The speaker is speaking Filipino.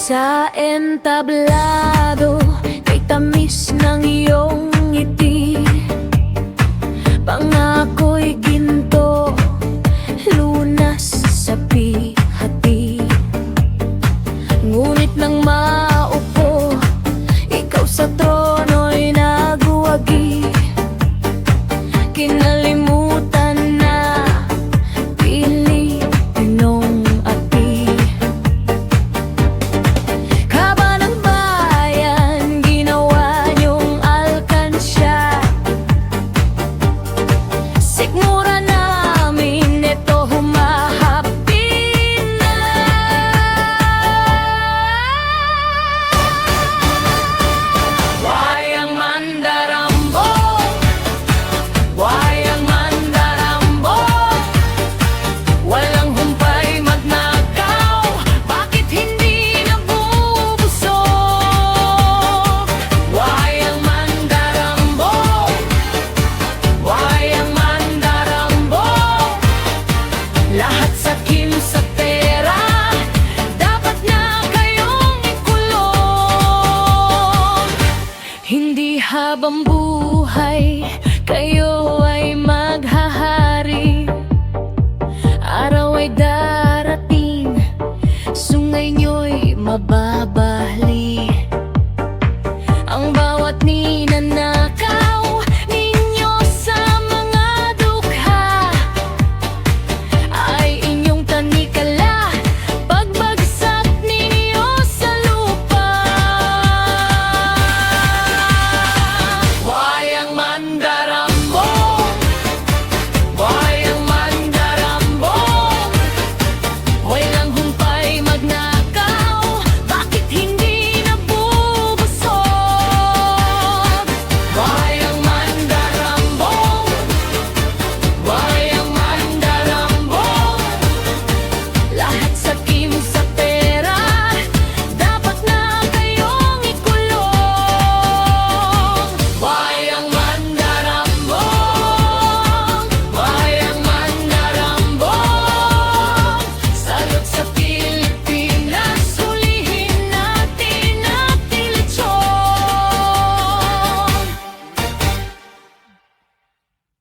Sa entablado, kay tamis ng iyong ngiti. Pangako'y ginto, lunas sa pihati. Ngunit nang maupo, ikaw sa trono'y naguwagi. Kinalimutan na Pilipinong ati. Kaba ng bayan, ginawa niyong alkansya. Sikmura namin, ito humahapi na. Wayang mandarambo, wayang mandarambo, walang humpay magnakaw, bakit hindi nabubusog? Wayang mandarambo, wayang mandarambo, lahat sa kim sa pera, dapat na kayong ikulong. Hindi habang buhay kayo ay maghahari. Araw ay darating, sungay nyo'y mababa.